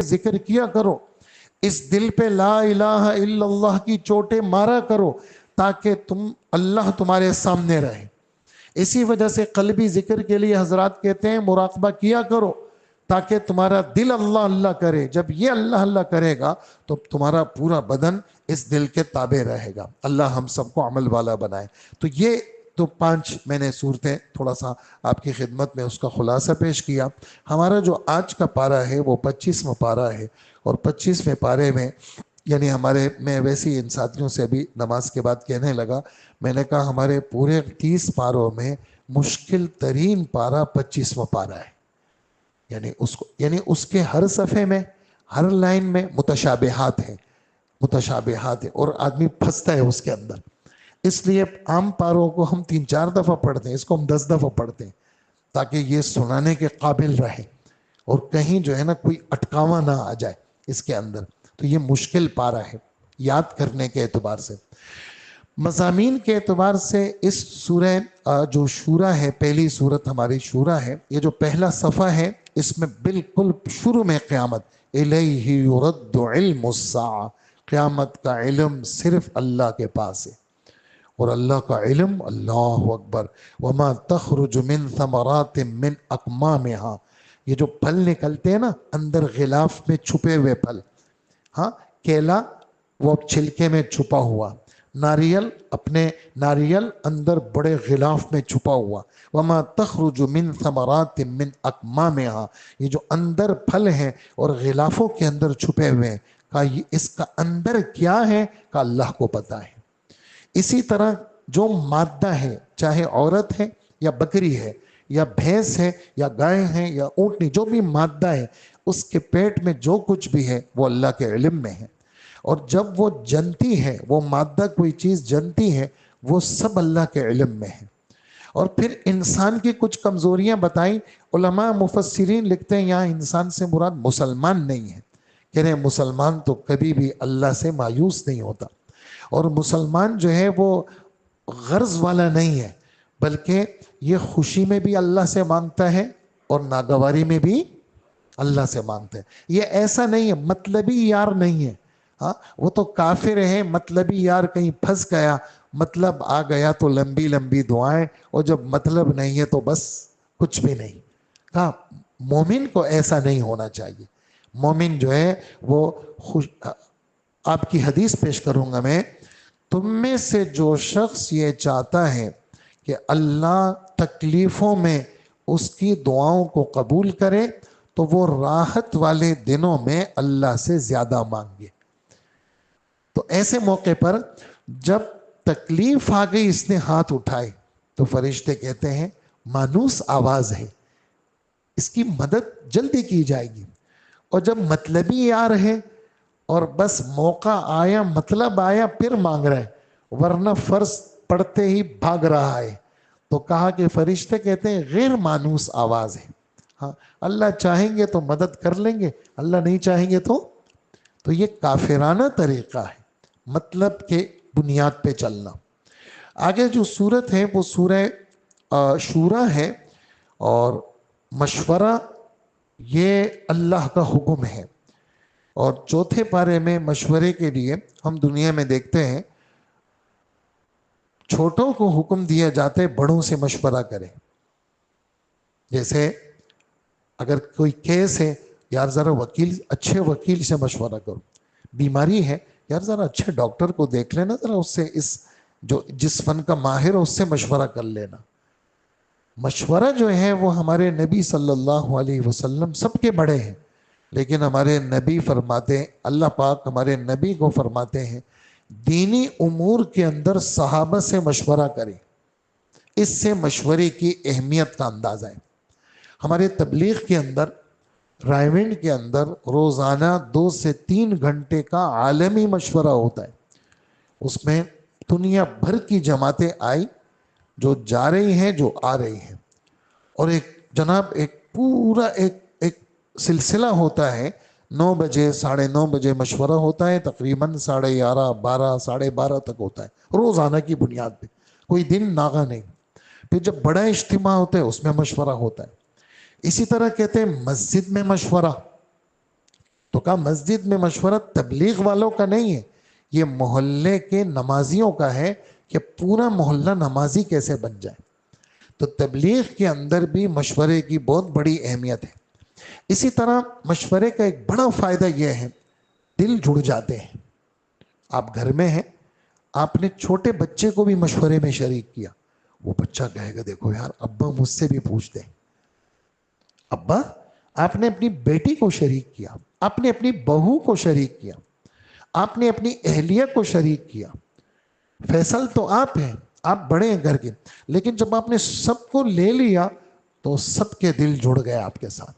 ذکر کیا کرو، اس دل پہ لا الہ الا اللہ کی چوٹیں مارا کرو تاکہ اللہ تمہارے سامنے رہے۔ اسی وجہ سے قلبی ذکر کے لیے حضرات کہتے ہیں مراقبہ کیا کرو تاکہ تمہارا دل اللہ اللہ کرے۔ جب یہ اللہ اللہ کرے گا تو تمہارا پورا بدن اس دل کے تابع رہے گا۔ اللہ ہم سب کو عمل والا بنائے۔ تو یہ تو 5 میں نے صورتیں تھوڑا سا آپ کی خدمت میں اس کا خلاصہ پیش کیا۔ ہمارا جو آج کا پارہ ہے وہ 25واں پارہ ہے، اور 25ویں پارے میں یعنی میں ویسے ان ساتھیوں سے بھی نماز کے بعد کہنے لگا، میں نے کہا ہمارے پورے 30 پاروں میں مشکل ترین پارہ 25واں پارہ ہے۔ یعنی اس کے ہر صفحے میں، ہر لائن میں متشابہات ہیں اور آدمی پھنستا ہے اس کے اندر۔ اس لیے عام پاروں کو ہم 3-4 دفعہ پڑھتے ہیں، اس کو ہم 10 دفعہ پڑھتے ہیں تاکہ یہ سنانے کے قابل رہے اور کہیں جو ہے نا کوئی اٹکاوا نہ آ جائے اس کے اندر۔ تو یہ مشکل پارہ ہے یاد کرنے کے اعتبار سے۔ مضامین کے اعتبار سے اس سورہ جو شورا ہے، پہلی سورت ہماری شورا ہے، یہ جو پہلا صفحہ ہے اس میں بالکل شروع میں قیامت، الیہ یرد علم الساعہ، قیامت کا علم صرف اللہ کے پاس ہے، اور اللہ کا علم، اللہ اکبر، وما تخرج من ثمرات من اکمامہا، یہ جو پھل نکلتے ہیں نا اندر غلاف میں چھپے ہوئے پھل، ہاں کیلا وہ چھلکے میں چھپا ہوا، ناریل اندر بڑے غلاف میں چھپا ہوا، وما تخرج من ثمرات من اکمامہا، یہ جو اندر پھل ہیں اور غلافوں کے اندر چھپے ہوئے ہیں، کہا اس کا اندر کیا ہے، کہا اللہ کو پتا ہے۔ اسی طرح جو مادہ ہے، چاہے عورت ہے یا بکری ہے یا بھینس ہے یا گائے ہیں یا اونٹنی، جو بھی مادہ ہے اس کے پیٹ میں جو کچھ بھی ہے وہ اللہ کے علم میں ہے، اور جب وہ جنتی ہے، وہ مادہ کوئی چیز جنتی ہے، وہ سب اللہ کے علم میں ہے۔ اور پھر انسان کی کچھ کمزوریاں بتائیں، علماء مفسرین لکھتے ہیں یہاں انسان سے مراد مسلمان نہیں ہے، کہہ رہے ہیں مسلمان تو کبھی بھی اللہ سے مایوس نہیں ہوتا، اور مسلمان جو ہے وہ غرض والا نہیں ہے، بلکہ یہ خوشی میں بھی اللہ سے مانگتا ہے اور ناگواری میں بھی اللہ سے مانگتا ہے۔ یہ ایسا نہیں ہے، مطلبی یار نہیں ہے، ہاں وہ تو کافر ہے، مطلبی یار کہیں پھنس گیا، مطلب آ گیا تو لمبی لمبی دعائیں، اور جب مطلب نہیں ہے تو بس کچھ بھی نہیں۔ کہا مومن کو ایسا نہیں ہونا چاہیے، مومن جو ہے وہ آپ کی حدیث پیش کروں گا میں، تم میں سے جو شخص یہ چاہتا ہے کہ اللہ تکلیفوں میں اس کی دعاؤں کو قبول کرے تو وہ راحت والے دنوں میں اللہ سے زیادہ مانگے۔ تو ایسے موقع پر جب تکلیف آ گئی، اس نے ہاتھ اٹھائے تو فرشتے کہتے ہیں مانوس آواز ہے، اس کی مدد جلدی کی جائے گی۔ اور جب مطلبی آ رہے اور بس موقع آیا، مطلب آیا، پھر مانگ رہے، ورنہ فرض پڑھتے ہی بھاگ رہا ہے، تو کہا کہ فرشتے کہتے ہیں غیر مانوس آواز ہے۔ ہاں اللہ چاہیں گے تو مدد کر لیں گے، اللہ نہیں چاہیں گے تو یہ کافرانہ طریقہ ہے مطلب کے بنیاد پہ چلنا۔ آگے جو سورت ہے وہ سورہ شورا ہے، اور مشورہ یہ اللہ کا حکم ہے، اور چوتھے پارے میں مشورے کے لیے ہم دنیا میں دیکھتے ہیں چھوٹوں کو حکم دیا جاتا ہے بڑوں سے مشورہ کریں۔ جیسے اگر کوئی کیس ہے، یار ذرا اچھے وکیل سے مشورہ کرو، بیماری ہے یار ذرا اچھے ڈاکٹر کو دیکھ لینا، ذرا اس سے جس فن کا ماہر ہے اس سے مشورہ کر لینا۔ مشورہ جو ہے وہ ہمارے نبی صلی اللہ علیہ وسلم سب کے بڑے ہیں، لیکن ہمارے نبی فرماتے ہیں، اللہ پاک ہمارے نبی کو فرماتے ہیں دینی امور کے اندر صحابہ سے مشورہ کریں، اس سے مشورے کی اہمیت کا اندازہ ہے۔ ہمارے تبلیغ کے اندر، رائیونڈ کے اندر روزانہ 2 سے 3 گھنٹے کا عالمی مشورہ ہوتا ہے، اس میں دنیا بھر کی جماعتیں آئی، جو جا رہی ہیں جو آ رہی ہیں، اور ایک پورا سلسلہ ہوتا ہے، 9 بجے 9:30 بجے مشورہ ہوتا ہے، تقریباً 11:30 12 12:30 تک ہوتا ہے روزانہ کی بنیاد پہ، کوئی دن ناغہ نہیں۔ پھر جب بڑا اجتماع ہوتا ہے اس میں مشورہ ہوتا ہے۔ اسی طرح کہتے ہیں مسجد میں مشورہ، کہا مسجد میں مشورہ تبلیغ والوں کا نہیں ہے، یہ محلے کے نمازیوں کا ہے کہ پورا محلہ نمازی کیسے بن جائے۔ تو تبلیغ کے اندر بھی مشورے کی بہت بڑی اہمیت ہے۔ اسی طرح مشورے کا ایک بڑا فائدہ یہ ہے، دل جڑ جاتے ہیں۔ آپ گھر میں ہیں، آپ نے چھوٹے بچے کو بھی مشورے میں شریک کیا، وہ بچہ کہے گا دیکھو یار ابا مجھ سے بھی پوچھ دیں۔ ابا آپ نے اپنی بیٹی کو شریک کیا، آپ نے اپنی بہو کو شریک کیا، آپ نے اپنی اہلیہ کو شریک کیا۔ فیصل تو آپ ہیں، آپ بڑے ہیں گھر کے، لیکن جب آپ نے سب کو لے لیا تو سب کے دل جڑ گئے آپ کے ساتھ۔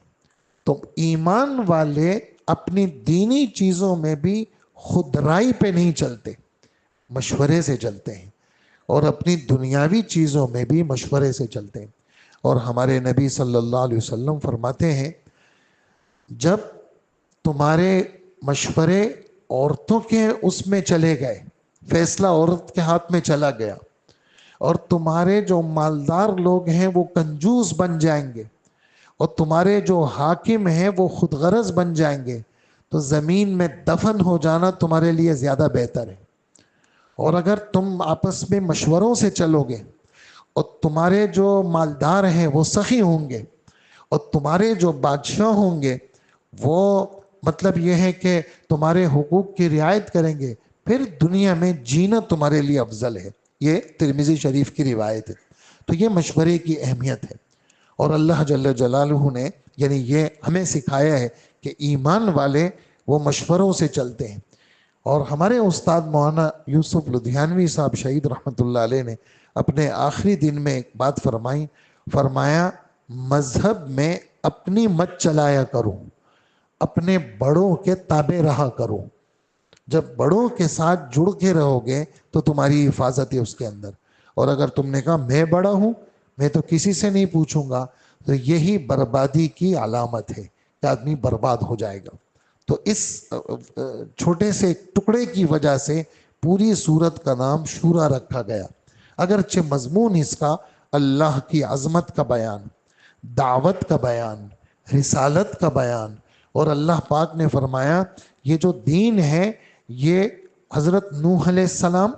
تو ایمان والے اپنی دینی چیزوں میں بھی خود رائے پہ نہیں چلتے، مشورے سے چلتے ہیں، اور اپنی دنیاوی چیزوں میں بھی مشورے سے چلتے ہیں۔ اور ہمارے نبی صلی اللہ علیہ وسلم فرماتے ہیں جب تمہارے مشورے عورتوں کے اس میں چلے گئے، فیصلہ عورت کے ہاتھ میں چلا گیا، اور تمہارے جو مالدار لوگ ہیں وہ کنجوس بن جائیں گے، اور تمہارے جو حاکم ہیں وہ خود غرض بن جائیں گے، تو زمین میں دفن ہو جانا تمہارے لیے زیادہ بہتر ہے۔ اور اگر تم آپس میں مشوروں سے چلو گے اور تمہارے جو مالدار ہیں وہ سخی ہوں گے، اور تمہارے جو بادشاہ ہوں گے وہ مطلب یہ ہے کہ تمہارے حقوق کی رعایت کریں گے، پھر دنیا میں جینا تمہارے لیے افضل ہے۔ یہ ترمذی شریف کی روایت ہے۔ تو یہ مشورے کی اہمیت ہے، اور اللہ جل جلالہ نے یعنی یہ ہمیں سکھایا ہے کہ ایمان والے وہ مشوروں سے چلتے ہیں۔ اور ہمارے استاد مولانا یوسف لدھیانوی صاحب شہید رحمۃ اللہ علیہ نے اپنے آخری دن میں ایک بات فرمایا مذہب میں اپنی مت چلایا کرو، اپنے بڑوں کے تابع رہا کرو۔ جب بڑوں کے ساتھ جڑ کے رہو گے تو تمہاری حفاظت ہے اس کے اندر، اور اگر تم نے کہا میں بڑا ہوں میں تو کسی سے نہیں پوچھوں گا، تو یہی بربادی کی علامت ہے کہ آدمی برباد ہو جائے گا۔ تو اس چھوٹے سے ٹکڑے کی وجہ سے پوری سورت کا نام شورا رکھا گیا، اگرچہ مضمون اس کا اللہ کی عظمت کا بیان، دعوت کا بیان، رسالت کا بیان، اور اللہ پاک نے فرمایا یہ جو دین ہے یہ حضرت نوح علیہ السلام،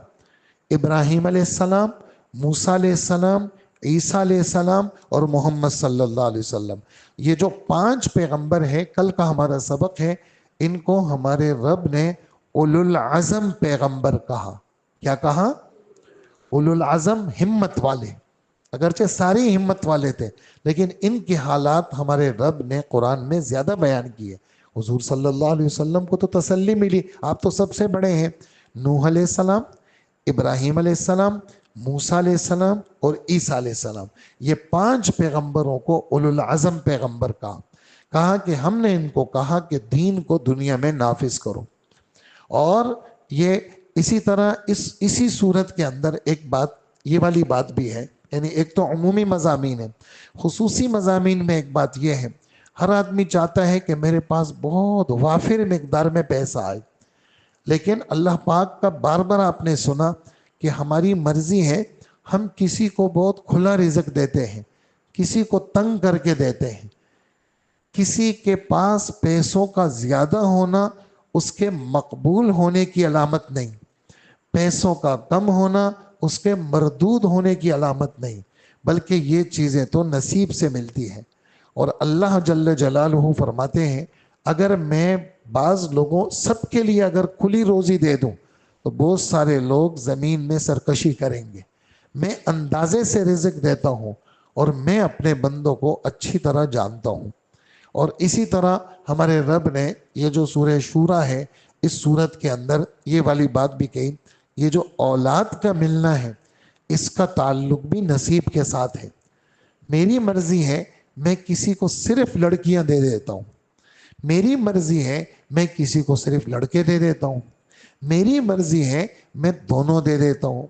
ابراہیم علیہ السلام، موسیٰ علیہ السلام، عیسیٰ علیہ السلام اور محمد صلی اللہ علیہ وسلم، یہ جو 5 پیغمبر ہیں، کل کا ہمارا سبق ہے، ان کو ہمارے رب نے اولو العزم پیغمبر کہا۔ کیا کہا؟ اولو العزم، ہمت والے۔ اگرچہ ساری ہمت والے تھے لیکن ان کی حالات ہمارے رب نے قرآن میں زیادہ بیان کیے۔ حضور صلی اللہ علیہ وسلم کو تو تسلی ملی، آپ تو سب سے بڑے ہیں۔ نوح علیہ السلام، ابراہیم علیہ السلام، موسیٰ علیہ السلام اور عیسیٰ علیہ السلام، یہ 5 پیغمبروں کو اولو العزم پیغمبر کہا کہ ہم نے ان کو کہا کہ دین کو دنیا میں نافذ کرو۔ اور یہ اسی طرح اسی صورت کے اندر ایک بات یہ والی بات بھی ہے، یعنی ایک تو عمومی مضامین ہے، خصوصی مضامین میں ایک بات یہ ہے، ہر آدمی چاہتا ہے کہ میرے پاس بہت وافر مقدار میں پیسہ آئے، لیکن اللہ پاک کا بار بار آپ نے سنا کہ ہماری مرضی ہے، ہم کسی کو بہت کھلا رزق دیتے ہیں، کسی کو تنگ کر کے دیتے ہیں۔ کسی کے پاس پیسوں کا زیادہ ہونا اس کے مقبول ہونے کی علامت نہیں، پیسوں کا کم ہونا اس کے مردود ہونے کی علامت نہیں، بلکہ یہ چیزیں تو نصیب سے ملتی ہیں۔ اور اللہ جل جلالہ فرماتے ہیں اگر میں بعض لوگوں سب کے لیے اگر کھلی روزی دے دوں تو بہت سارے لوگ زمین میں سرکشی کریں گے۔ میں اندازے سے رزق دیتا ہوں اور میں اپنے بندوں کو اچھی طرح جانتا ہوں۔ اور اسی طرح ہمارے رب نے یہ جو سورہ شورا ہے اس سورت کے اندر یہ والی بات بھی کہی، یہ جو اولاد کا ملنا ہے اس کا تعلق بھی نصیب کے ساتھ ہے۔ میری مرضی ہے میں کسی کو صرف لڑکیاں دے دیتا ہوں، میری مرضی ہے میں کسی کو صرف لڑکے دے دیتا ہوں، میری مرضی ہے میں دونوں دے دیتا ہوں،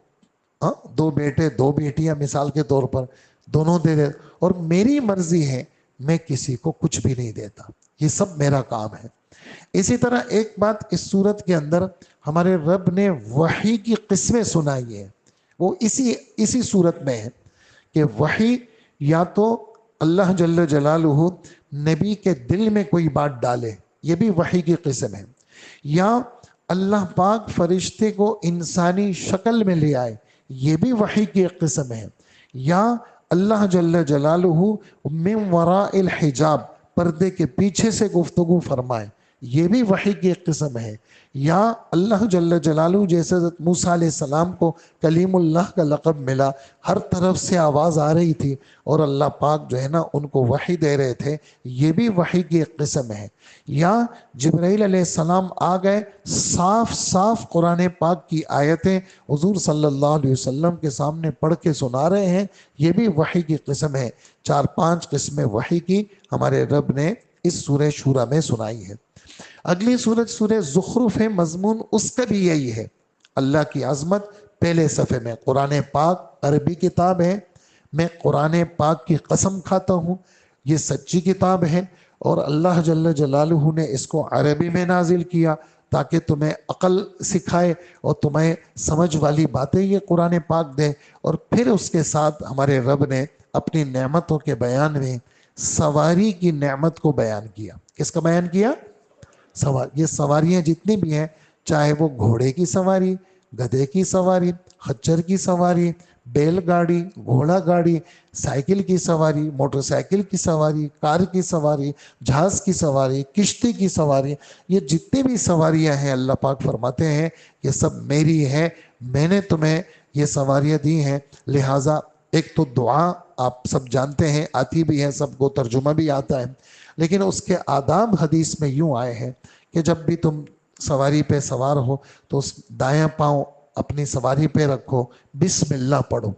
2 بیٹے 2 بیٹیاں مثال کے طور پر دونوں دے دیتا، اور میری مرضی ہے میں کسی کو کچھ بھی نہیں دیتا، یہ سب میرا کام ہے۔ اسی طرح ایک بات اس صورت کے اندر ہمارے رب نے وحی کی قسمیں سنائی ہیں، وہ اسی صورت میں ہے کہ وحی یا تو اللہ جل جلالہ نبی کے دل میں کوئی بات ڈالے یہ بھی وحی کی قسم ہے. یا اللہ پاک فرشتے کو انسانی شکل میں لے آئے، یہ بھی وحی کی ایک قسم ہے. یا اللہ جل جلالہ من وراء الحجاب، پردے کے پیچھے سے گفتگو فرمائے، یہ بھی وحی کی ایک قسم ہے. یا اللہ جل جلالہ جیسے حضرت موسیٰ علیہ السلام کو کلیم اللہ کا لقب ملا، ہر طرف سے آواز آ رہی تھی اور اللہ پاک جو ہے نا ان کو وحی دے رہے تھے، یہ بھی وحی کی ایک قسم ہے. یا جبرائیل علیہ السلام آ گئے، صاف صاف قرآن پاک کی آیتیں حضور صلی اللہ علیہ وسلم کے سامنے پڑھ کے سنا رہے ہیں، یہ بھی وحی کی قسم ہے. 4-5 قسمیں وحی کی ہمارے رب نے اس سورہ شورى میں سنائی ہے. اگلی سورج سورہ زخرف ہے، مضمون اس کا بھی یہی ہے، اللہ کی عظمت. پہلے صفحے میں قرآن پاک عربی کتاب ہے، میں قرآن پاک کی قسم کھاتا ہوں یہ سچی کتاب ہے، اور اللہ جل جلالہ نے اس کو عربی میں نازل کیا تاکہ تمہیں عقل سکھائے اور تمہیں سمجھ والی باتیں یہ قرآن پاک دے. اور پھر اس کے ساتھ ہمارے رب نے اپنی نعمتوں کے بیان میں سواری کی نعمت کو بیان کیا. کس کا بیان کیا؟ یہ سواریاں جتنی بھی ہیں، چاہے وہ گھوڑے کی سواری، گدھے کی سواری، خچر کی سواری، بیل گاڑی، گھوڑا گاڑی، سائیکل کی سواری، موٹر سائیکل کی سواری، کار کی سواری، جہاز کی سواری، کشتی کی سواری، یہ جتنی بھی سواریاں ہیں اللہ پاک فرماتے ہیں یہ سب میری ہے، میں نے تمہیں یہ سواریاں دی ہیں. لہٰذا ایک تو دعا آپ سب جانتے ہیں، آتی بھی ہے، سب کو ترجمہ بھی آتا ہے، لیکن اس کے آداب حدیث میں یوں آئے ہیں کہ جب بھی تم سواری پہ سوار ہو تو اس دایاں پاؤں اپنی سواری پہ رکھو، بسم اللہ پڑھو،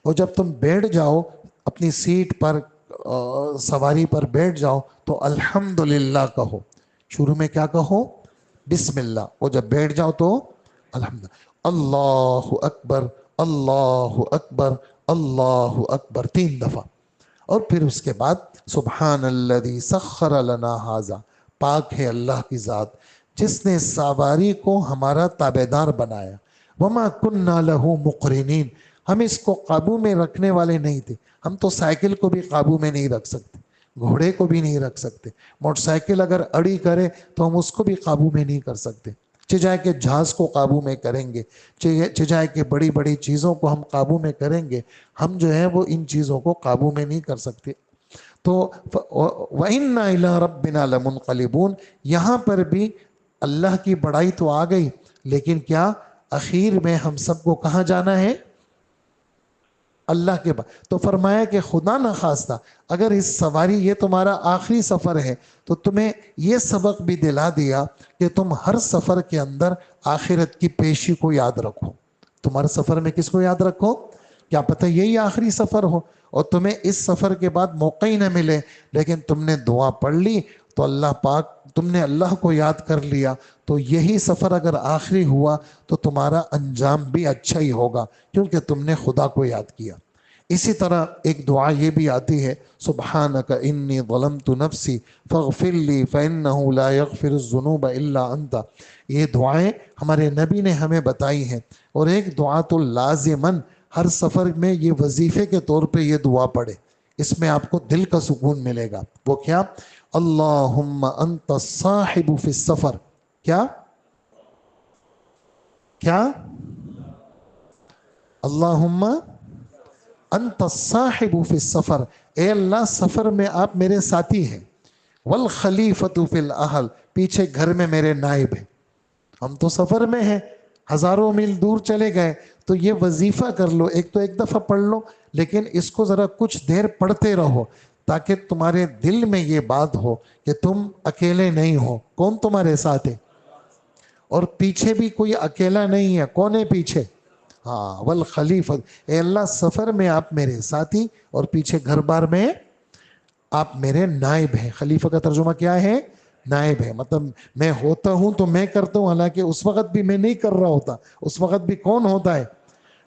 اور جب تم بیٹھ جاؤ اپنی سیٹ پر، سواری پر بیٹھ جاؤ تو الحمدللہ کہو. شروع میں کیا کہو؟ بسم اللہ. اور جب بیٹھ جاؤ تو الحمد. اللہ اکبر، اللہ اکبر، اللہ اکبر 3 دفعہ. اور پھر اس کے بعد سبحان الذی سخر لنا ھذا، پاک ہے اللہ کی ذات جس نے سواری کو ہمارا تابعدار بنایا. وما کننا لہ مقرنین، ہم اس کو قابو میں رکھنے والے نہیں تھے. ہم تو سائیکل کو بھی قابو میں نہیں رکھ سکتے، گھوڑے کو بھی نہیں رکھ سکتے، موٹر سائیکل اگر اڑی کرے تو ہم اس کو بھی قابو میں نہیں کر سکتے. چجائے کہ جہاز کو قابو میں کریں گے، چجائے کہ بڑی بڑی چیزوں کو ہم قابو میں کریں گے، ہم جو ہے وہ ان چیزوں کو قابو میں نہیں کر سکتے. تو وَإِنَّا إِلَىٰ رَبِّنَا لَمُنْقَلِبُونَ، یہاں پر بھی اللہ کی بڑائی تو آ گئی، لیکن کیا اخیر میں ہم سب کو کہاں جانا ہے؟ اللہ کے بعد. تو فرمایا کہ خدا نخواستہ اگر اس سواری یہ تمہارا آخری سفر ہے تو تمہیں یہ سبق بھی دلا دیا کہ تم ہر سفر کے اندر آخرت کی پیشی کو یاد رکھو. تمہارے سفر میں کس کو یاد رکھو؟ کیا پتہ یہی آخری سفر ہو اور تمہیں اس سفر کے بعد موقع ہی نہ ملے، لیکن تم نے دعا پڑھ لی تو اللہ پاک، تم نے اللہ کو یاد کر لیا تو یہی سفر اگر آخری ہوا تو تمہارا انجام بھی اچھا ہی ہوگا کیونکہ تم نے خدا کو یاد کیا. اسی طرح ایک دعا یہ بھی آتی ہے، سبحانک انی ظلمت نفسی فاغفر لی فانہ لا یغفر الذنوب الا انت. یہ دعائیں ہمارے نبی نے ہمیں بتائی ہیں. اور ایک دعا تو لازماً ہر سفر میں یہ وظیفے کے طور پہ یہ دعا پڑھے، اس میں آپ کو دل کا سکون ملے گا. وہ کیا؟ اللہم انت الصاحب فی السفر. کیا؟ اللہم انت الصاحب فی السفر، اے اللہ سفر میں آپ میرے ساتھی ہیں. والخلیفۃ فی الاہل، پیچھے گھر میں میرے نائب ہیں. ہم تو سفر میں ہیں، ہزاروں میل دور چلے گئے، تو یہ وظیفہ کر لو. ایک تو ایک دفعہ پڑھ لو، لیکن اس کو ذرا کچھ دیر پڑھتے رہو تاکہ تمہارے دل میں یہ بات ہو کہ تم اکیلے نہیں ہو. کون تمہارے ساتھ ہے؟ اور پیچھے بھی کوئی اکیلا نہیں ہے. کون ہے پیچھے؟ ہاں، والخلیفۃ، اے اللہ سفر میں آپ میرے ساتھی اور پیچھے گھر بار میں آپ میرے نائب ہیں. خلیفہ کا ترجمہ کیا ہے؟ نائب ہے. مطلب میں ہوتا ہوں تو میں کرتا ہوں، حالانکہ اس وقت بھی میں نہیں کر رہا ہوتا، اس وقت بھی کون ہوتا ہے؟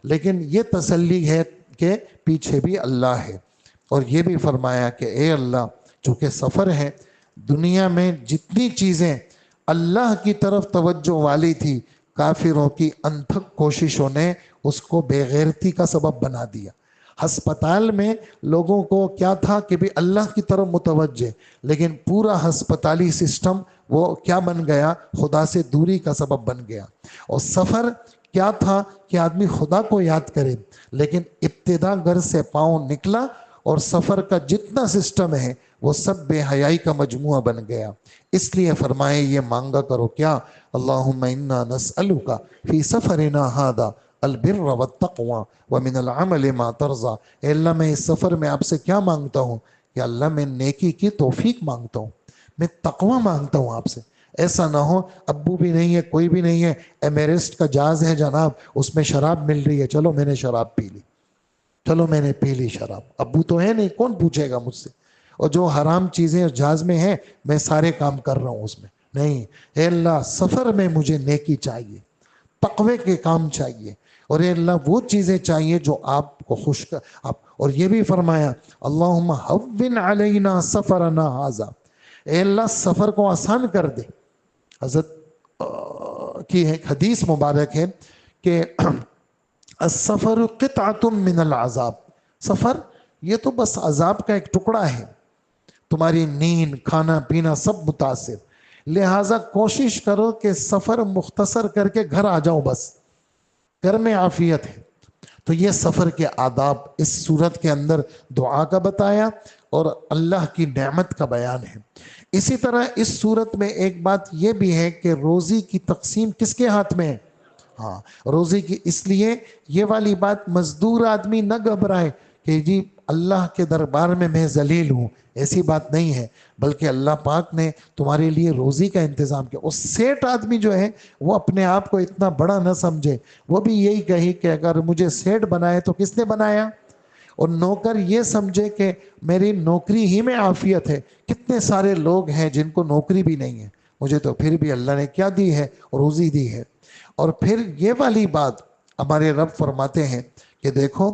لیکن یہ تسلی ہے کہ پیچھے بھی اللہ ہے. اور یہ بھی فرمایا کہ اے اللہ، چونکہ سفر ہے، دنیا میں جتنی چیزیں اللہ کی طرف توجہ والی تھی، کافروں کی انتھک کوششوں نے اس کو بے غیرتی کا سبب بنا دیا. ہسپتال میں لوگوں کو کیا تھا کہ بھی اللہ کی طرف متوجہ، لیکن پورا ہسپتالی سسٹم وہ کیا بن گیا؟ خدا سے دوری کا سبب بن گیا۔ اور سفر کیا تھا کہ آدمی خدا کو یاد کرے، لیکن ابتدا گھر سے پاؤں نکلا اور سفر کا جتنا سسٹم ہے وہ سب بے حیائی کا مجموعہ بن گیا۔ اس لیے فرمائے یہ مانگا کرو کیا؟ اللہم انا نسألک فی سفرنا ھذا البر والتقوی ومن العمل ما ترضى۔ اے اللہ میں اس سفر میں آپ سے کیا مانگتا ہوں کہ اللہ میں نیکی کی توفیق مانگتا ہوں، میں تقوی مانگتا ہوں آپ سے۔ ایسا نہ ہو ابو بھی نہیں ہے، کوئی بھی نہیں ہے، ایمیریسٹ کا جہاز ہے جناب، اس میں شراب مل رہی ہے، چلو میں نے شراب پی لی، چلو میں نے پی لی شراب، ابو تو ہے نہیں، کون پوچھے گا مجھ سے؟ اور جو حرام چیزیں جہاز میں ہیں میں سارے کام کر رہا ہوں اس میں نہیں۔ اے اللہ سفر میں مجھے نیکی چاہیے، تقوی کے کام چاہیے، اور اے اللہ وہ چیزیں چاہیے جو آپ کو خوش کر آپ۔ اور یہ بھی فرمایا اللہم ہون علینا سفرنا ھذا، اے اللہ سفر کو آسان کر دے۔ حضرت کی ایک حدیث مبارک ہے کہ السفر قطعۃ من العذاب، سفر یہ تو بس عذاب کا ایک ٹکڑا ہے، تمہاری نیند کھانا پینا سب متاثر، لہٰذا کوشش کرو کہ سفر مختصر کر کے گھر آ جاؤ، بس گھر میں عافیت ہے۔ تو یہ سفر کے آداب اس صورت کے اندر دعا کا بتایا اور اللہ کی نعمت کا بیان ہے۔ اسی طرح اس صورت میں ایک بات یہ بھی ہے کہ روزی کی تقسیم کس کے ہاتھ میں ہے؟ ہاں روزی کی، اس لیے یہ والی بات مزدور آدمی نہ گھبرائے کہ جی اللہ کے دربار میں میں ذلیل ہوں، ایسی بات نہیں ہے، بلکہ اللہ پاک نے تمہارے لیے روزی کا انتظام کیا۔ اور سیٹ آدمی جو ہے وہ اپنے آپ کو اتنا بڑا نہ سمجھے، وہ بھی یہی کہے کہ اگر مجھے سیٹ بنائے تو کس نے بنایا؟ اور نوکر یہ سمجھے کہ میری نوکری ہی میں عافیت ہے۔ کتنے سارے لوگ ہیں جن کو نوکری بھی نہیں ہے، مجھے تو پھر بھی اللہ نے کیا دی ہے؟ روزی دی ہے۔ اور پھر یہ والی بات ہمارے رب فرماتے ہیں کہ دیکھو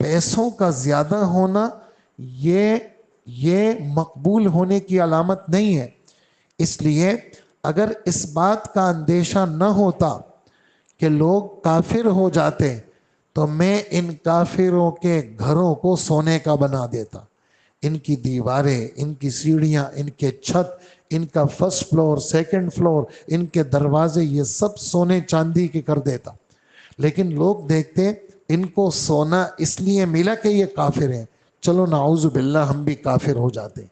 پیسوں کا زیادہ ہونا یہ مقبول ہونے کی علامت نہیں ہے، اس لیے اگر اس بات کا اندیشہ نہ ہوتا کہ لوگ کافر ہو جاتے تو میں ان کافروں کے گھروں کو سونے کا بنا دیتا، ان کی دیواریں، ان کی سیڑھیاں، ان کے چھت، ان کا فرسٹ فلور سیکنڈ فلور، ان کے دروازے، یہ سب سونے چاندی کے کر دیتا۔ لیکن لوگ دیکھتے ان کو سونا اس لیے ملا کہ یہ کافر ہیں، چلو نعوذ باللہ ہم بھی کافر ہو جاتے۔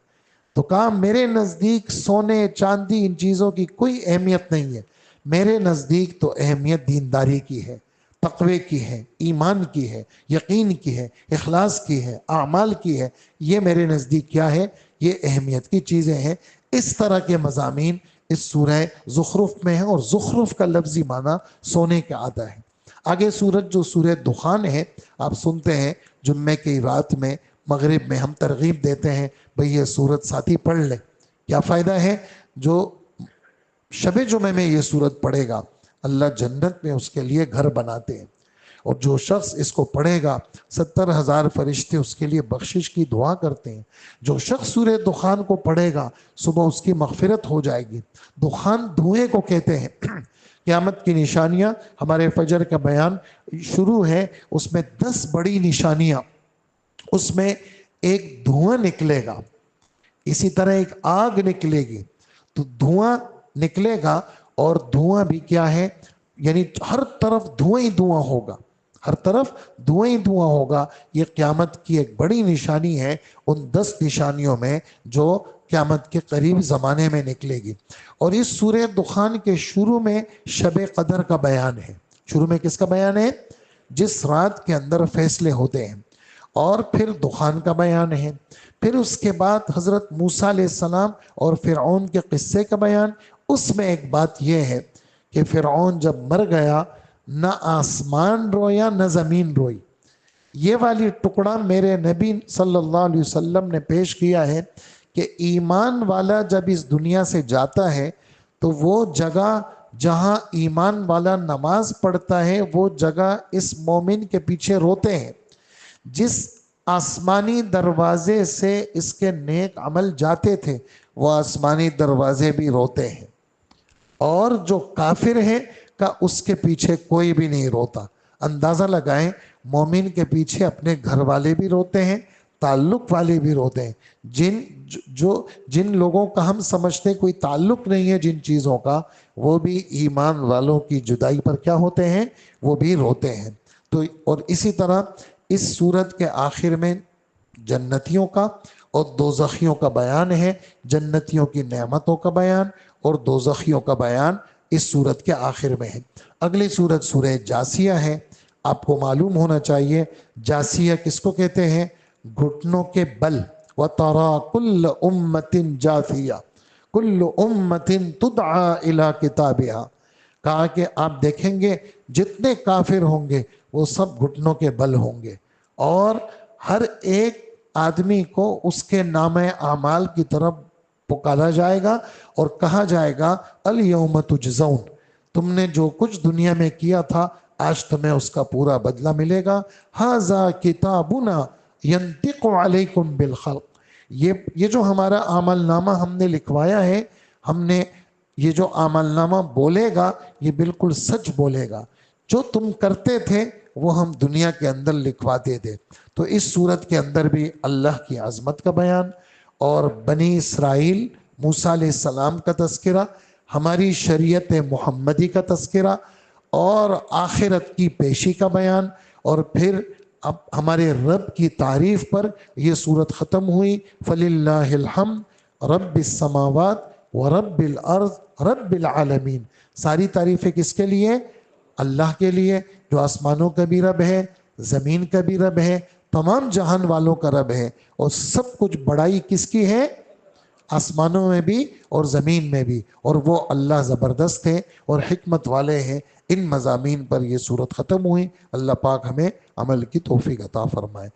تو کہا میرے نزدیک سونے چاندی ان چیزوں کی کوئی اہمیت نہیں ہے، میرے نزدیک تو اہمیت دینداری کی ہے، تقوی کی ہے، ایمان کی ہے، یقین کی ہے، اخلاص کی ہے، اعمال کی ہے۔ یہ میرے نزدیک کیا ہے؟ یہ اہمیت کی چیزیں ہیں۔ اس طرح کے مضامین اس سورہ زخرف میں ہیں، اور زخرف کا لفظی معنی سونے کا آدھا ہے۔ آگے سورت جو سورہ دخان ہے، آپ سنتے ہیں جمعے کی رات میں مغرب میں ہم ترغیب دیتے ہیں بھئی یہ سورت ساتھی پڑھ لیں۔ کیا فائدہ ہے؟ جو شب جمعے میں یہ سورت پڑھے گا اللہ جنت میں اس کے لیے گھر بناتے ہیں، اور جو شخص اس کو پڑھے گا 70,000 فرشتے اس کے لیے بخشش کی دعا کرتے ہیں۔ جو شخص سورہ دخان کو پڑھے گا صبح اس کی مغفرت ہو جائے گی۔ دخان دھوئیں کو کہتے ہیں۔ قیامت کی نشانیاں ہمارے فجر کا بیان شروع ہے، اس میں 10 بڑی نشانیاں، اس میں ایک دھواں نکلے گا، اسی طرح ایک آگ نکلے گی۔ تو دھواں نکلے گا، اور دھواں بھی کیا ہے؟ یعنی ہر طرف دھواں ہی دھواں ہوگا، ہر طرف دھواں ہی دھواں ہوگا۔ یہ قیامت کی ایک بڑی نشانی ہے ان 10 نشانیوں میں جو قیامت کے قریب زمانے میں نکلے گی۔ اور اس سورہ دخان کے شروع میں شب قدر کا بیان ہے۔ شروع میں کس کا بیان ہے؟ جس رات کے اندر فیصلے ہوتے ہیں۔ اور پھر دخان کا بیان ہے۔ پھر اس کے بعد حضرت موسیٰ علیہ السلام اور فرعون کے قصے کا بیان۔ اس میں ایک بات یہ ہے کہ فرعون جب مر گیا نہ آسمان رویا نہ زمین روئی۔ یہ والی ٹکڑا میرے نبی صلی اللہ علیہ وسلم نے پیش کیا ہے کہ ایمان والا جب اس دنیا سے جاتا ہے تو وہ جگہ جہاں ایمان والا نماز پڑھتا ہے وہ جگہ اس مومن کے پیچھے روتے ہیں۔ جس آسمانی دروازے سے اس کے نیک عمل جاتے تھے وہ آسمانی دروازے بھی روتے ہیں، اور جو کافر ہے کا اس کے پیچھے کوئی بھی نہیں روتا۔ اندازہ لگائیں مومن کے پیچھے اپنے گھر والے بھی روتے ہیں، تعلق والے بھی روتے ہیں. جن لوگوں کا ہم سمجھتے ہیں کوئی تعلق نہیں ہے جن چیزوں کا، وہ بھی ایمان والوں کی جدائی پر کیا ہوتے ہیں؟ وہ بھی روتے ہیں. تو اور اسی طرح اس سورت کے آخر میں جنتیوں کا اور دوزخیوں کا بیان ہے. جنتیوں کی نعمتوں کا بیان اور دوزخیوں کا بیان اس سورت کے آخر میں ہے. اگلی سورت سورہ جاسیہ ہے. آپ کو معلوم ہونا چاہیے جاسیہ کس کو کہتے ہیں؟ گھٹنوں کے بل. وَتَرَى كُلَّ أُمَّةٍ جَاثِيَةٍ كُلُّ أُمَّةٍ تُدْعَى إِلَىٰ كِتَابِهَا. کہا کہ آپ دیکھیں گے جتنے کافر ہوں گے وہ سب گھٹنوں کے بل ہوں گے، اور ہر ایک آدمی کو اس کے نام اعمال کی طرف پکارا جائے گا اور کہا جائے گا الیوم تجزون، تم نے جو کچھ دنیا میں کیا تھا آج تمہیں اس کا پورا بدلہ ملے گا. ھذا کتابنا ینطق علیکم بالخلق. یہ جو ہمارا عمل نامہ ہم نے لکھوایا ہے، ہم نے یہ جو عمل نامہ بولے گا یہ بالکل سچ بولے گا. جو تم کرتے تھے وہ ہم دنیا کے اندر لکھواتے تھے. تو اس صورت کے اندر بھی اللہ کی عظمت کا بیان اور بنی اسرائیل موسیٰ علیہ السلام کا تذکرہ، ہماری شریعت محمدی کا تذکرہ اور آخرت کی پیشی کا بیان، اور پھر اب ہمارے رب کی تعریف پر یہ صورت ختم ہوئی. فَلِلَّهِ الْحَمْدُ رَبِّ السَّمَاوَاتِ وَرَبِّ الْأَرْضِ رَبِّ الْعَالَمِينَ. ساری تعریفیں کس کے لیے؟ اللہ کے لیے، جو آسمانوں کا بھی رب ہے، زمین کا بھی رب ہے، تمام جہان والوں کا رب ہے. اور سب کچھ بڑائی کس کی ہے؟ آسمانوں میں بھی اور زمین میں بھی. اور وہ اللہ زبردست ہے اور حکمت والے ہیں. ان مضامین پر یہ صورت ختم ہوئی. اللہ پاک ہمیں عمل کی توفیق عطا فرمائے.